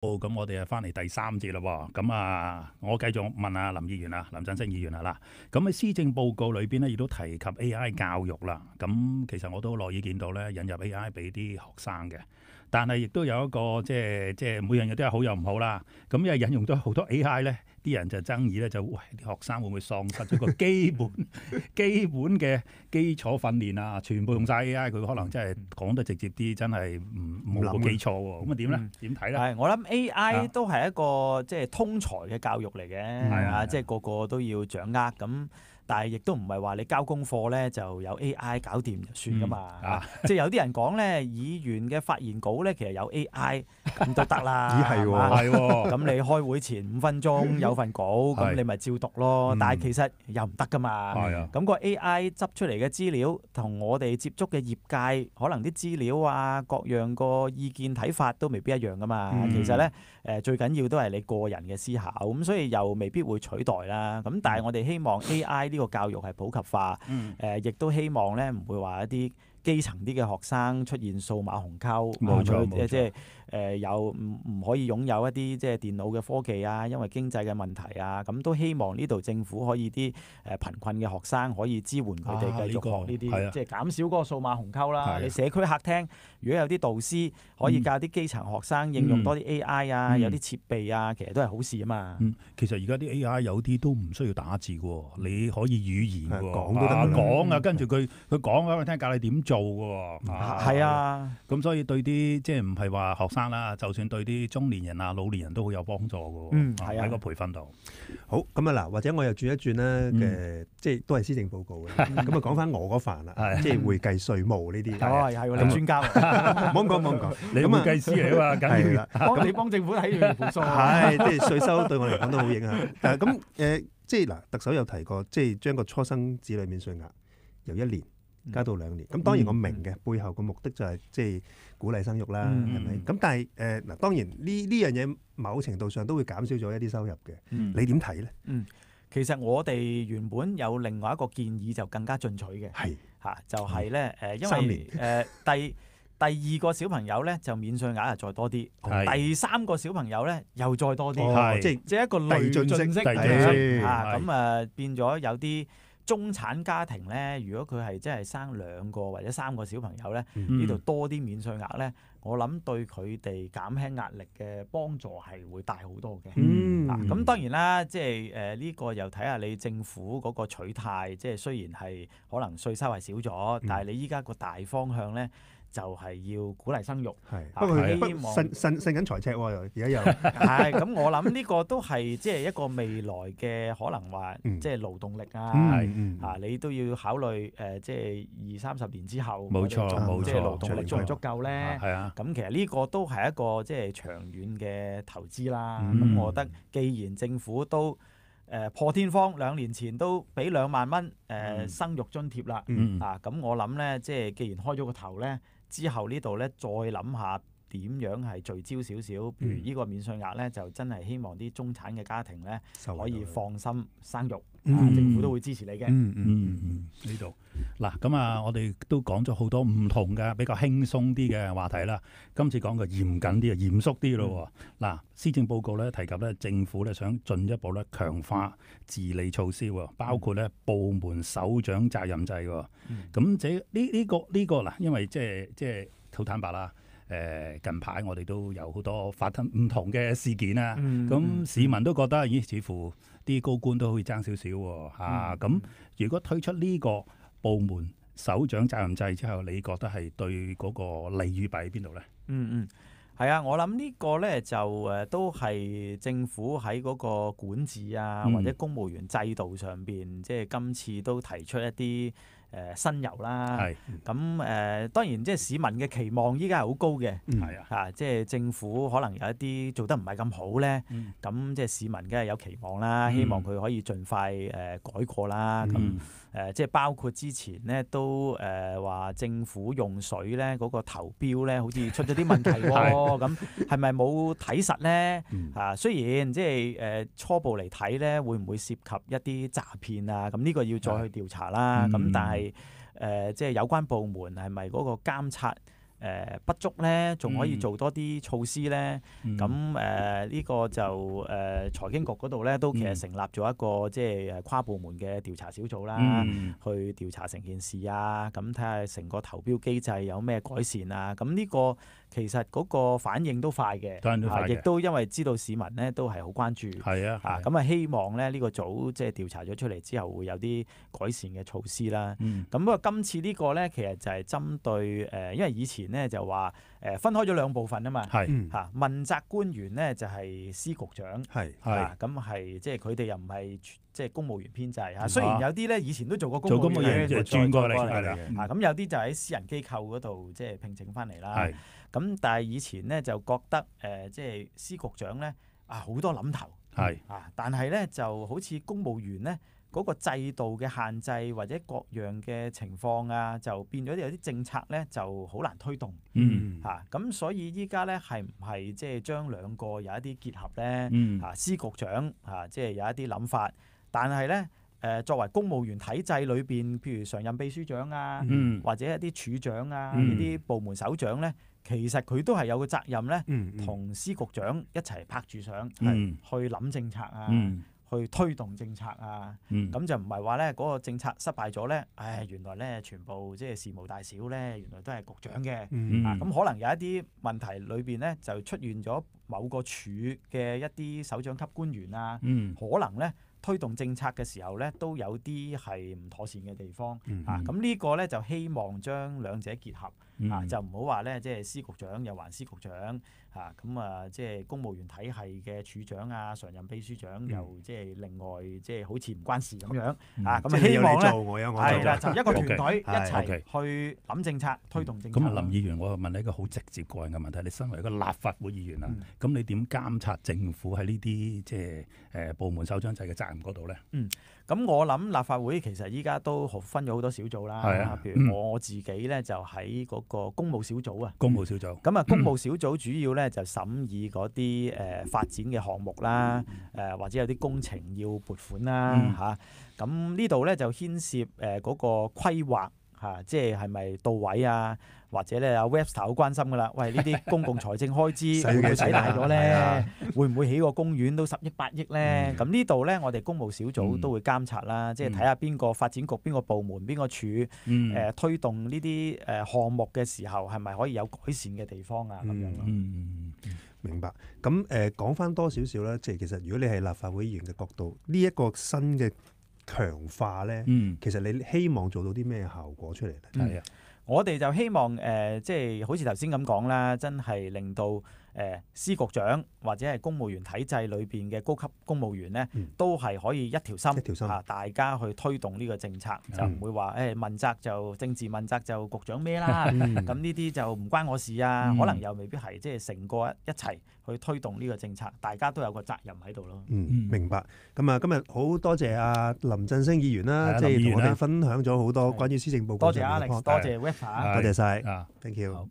咁我哋翻嚟第三節啦喎，咁我繼續問下林議員啊，林振昇議員啊啦，咁喺施政報告裏邊咧，亦都提及 AI 教育啦。咁其實我都樂意見到咧，引入 AI 俾啲學生嘅，但係亦都有一個即係每樣嘢都係好有唔好啦。咁因為引用咗好多 AI 咧，啲人就爭議咧，喂啲學生會唔會喪失咗個基本嘅基礎訓練啊？全部用晒 AI，佢可能真係講得直接啲，真係冇個基礎喎。咁點咧？點睇咧？係我諗 AI 都係一個即係通才嘅教育嚟嘅，即係個個都要掌握咁。但係亦都唔係話你交功課咧就有 AI 搞掂就算噶嘛。即係有啲人講咧，議員嘅發言稿咧其實有 AI 咁都得啦。係喎，咁你開會前5分鐘有份稿，咁你咪照讀咯。但係其實又唔得噶嘛。咁個 AI 執出嚟嘅資料同我哋接觸嘅業界可能啲資料啊各樣個意見睇法都未必一樣噶嘛。其實咧最緊要都係你個人嘅思考，咁所以又未必會取代啦。咁但係我哋希望 AI 呢個教育係普及化，亦都希望咧唔會話一啲基層啲嘅學生出現數碼鴻溝，冇錯，即係有唔可以擁有一啲即係電腦嘅科技啊，因為經濟嘅問題啊，咁都希望呢度政府可以啲貧困嘅學生可以支援佢哋繼續學呢啲，即係減少嗰個數碼鴻溝啦。你社區客廳如果有啲導師可以教啲基層學生應用多啲 AI 啊，有啲設備啊，其實都係好事啊嘛。其實而家啲 AI 有啲都唔需要打字喎，你可以語言喎，講都得講啊，跟住佢講俾我聽，教你點做嘅喎。係啊，咁所以對啲即係唔係話學生啦，就算對啲中年人啊、老年人都好有幫助嘅喎。喺個培訓度。好咁啊嗱，或者我又轉一轉咧即係都係施政報告嘅。咁啊講翻我嗰範啦，即係會計稅務呢啲。係你專家，唔好講，你會計師嚟啊嘛，梗係啦。你幫政府睇住條數。係，即係稅收對我嚟講都好影響。咁即係嗱，特首有提過，即係將個初生子女免稅額由1年加到2年。咁當然我明嘅，背後個目的就係即係鼓勵生育啦，係咪？咁但係嗱，當然呢樣嘢某程度上都會減少咗一啲收入嘅。你點睇咧？其實我哋原本有另外一個建議就更加進取嘅，就係咧因為第2個小朋友咧就免稅額係再多啲，第3個小朋友咧又再多啲，即係一個累進式咁變咗有啲中產家庭咧，如果佢係真係生2個或者3個小朋友咧，呢度多啲免稅額咧，我諗對佢哋減輕壓力嘅幫助係會大好多嘅。咁當然啦，即係呢個又睇下你政府嗰個取態，即係雖然係可能稅收係少咗，但係你依家個大方向咧，就係要鼓勵生育，不過希望慎緊財赤喎，而家又係咁，我諗呢個都係即係一個未來嘅可能話，即係勞動力你都要考慮即係20-30年之後，冇錯，即係勞動力足唔足夠咧？咁其實呢個都係一個即係長遠嘅投資啦。咁我覺得，既然政府都破天荒2年前都俾2萬蚊生育津貼啦，咁我諗咧，即係既然開咗個頭咧。之後呢度咧，再諗下點樣係聚焦少少，譬如呢個免稅額咧，就真係希望啲中產嘅家庭咧可以放心生育，政府都會支持你嘅。呢度嗱，咁我哋都講咗好多唔同嘅比較輕鬆啲嘅話題啦。今次講個嚴謹啲、嚴肅啲咯。嗱，施政報告咧提及咧，政府咧想進一步咧強化治理措施喎，包括咧部門首長責任制喎。咁呢個嗱，因為即係好坦白啦。近排我哋都有好多發生唔同嘅事件啊，咁市民都覺得，咦，似乎啲高官都可以爭少少喎。咁如果推出呢個部門首長責任制之後，你覺得係對嗰個利與弊喺邊度咧？係啊，我諗呢個咧就都係政府喺嗰個管治啊，或者公務員制度上邊，即係今次都提出一啲新猷啦。咁當然即係市民嘅期望依家係好高嘅。即係政府可能有一啲做得唔係咁好咧，咁即係市民梗係有期望啦，希望佢可以盡快改過啦。咁即係包括之前咧都話政府用水咧嗰個投標咧，好似出咗啲問題喎。咁係咪冇睇實咧？雖然即係初步嚟睇咧，會唔會涉及一啲詐騙啊？咁呢個要再去調查啦。咁但係即係有關部門係咪嗰個監察不足咧？仲可以做多啲措施咧？咁呢個就財經局嗰度咧都其實成立咗一個即係跨部門嘅調查小組啦，去調查成件事啊，咁睇下成個投標機制有咩改善啊。咁呢個其實嗰個反應都快嘅，亦都因為知道市民咧都係好關注，咁希望咧呢個組即係調查咗出嚟之後會有啲改善嘅措施啦。咁不過今次呢個咧其實就係針對因為以前咧就話分開咗兩部分啊嘛，問責官員咧就係司局長，咁係即係佢哋又唔係即係公務員編制嚇。雖然有啲咧以前都做過公務員，轉過嚟咁有啲就喺私人機構嗰度即係聘請翻嚟啦。咁但係以前咧就覺得即係司局長咧好多諗頭，但係咧就好似公務員咧嗰個制度嘅限制或者各樣嘅情況啊，就變咗有啲政策咧就好難推動。咁所以依家咧係唔係即係將兩個有一啲結合咧？司局長即係有一啲諗法，但係咧作為公務員體制裏邊，譬如常任秘書長啊，或者一啲處長啊，呢啲部門首長咧。其實佢都係有個責任咧，同司局長一齊拍住上，去諗政策啊，去推動政策啊。咁就唔係話咧嗰個政策失敗咗咧，原來咧全部即係事無大小咧，原來都係局長嘅。咁可能有一啲問題裏邊咧就出現咗某個處嘅一啲首長級官員啊，可能咧推動政策嘅時候咧都有啲係唔妥善嘅地方。咁呢個咧就希望將兩者結合。就唔好話咧，即係司局長又還司局長即係公務員體系嘅處長啊、常任秘書長又即係另外即係好似唔關事咁樣咁希望咧係啦，就一個團隊一齊去諗政策、推動政策。咁林議員，我問你一個好直接個人嘅問題：你身為一個立法會議員啊，咁你點監察政府喺呢啲即係部門首長制嘅責任嗰度咧？咁我諗立法會其實依家都分咗好多小組啦。譬如我自己咧就喺嗰個公務小組啊。公務小組。咁公務小組主要咧就審議嗰啲發展嘅項目啦，或者有啲工程要撥款啦咁呢度咧就牽涉嗰個規劃即係咪到位啊？或者咧阿 Webster 好關心噶啦，喂呢啲公共財政開支會唔會使大咗咧？會唔會起個公園都10億8億咧？咁呢度咧我哋公務小組都會監察啦，即係睇下邊個發展局、邊個部門、邊個處推動呢啲項目嘅時候，係咪可以有改善嘅地方啊？咁樣咯。明白。咁講翻多少少啦，即係其實如果你係立法會議員嘅角度，呢一個新嘅強化咧，其實你希望做到啲咩效果出嚟咧？我哋就希望即係好似頭先咁講啦，真係令到司局長或者係公務員體制裏邊嘅高級公務員咧，都係可以一條心大家去推動呢個政策，就唔會話問責就政治問責就局長孭啦，咁呢啲就唔關我事啊，可能又未必係，即係成個一齊去推動呢個政策，大家都有個責任喺度咯。明白。咁今日好多謝阿林振昇議員啦，即係同我哋分享咗好多關於施政報告。多謝 Alex，多謝 Webster，多謝晒，thank you。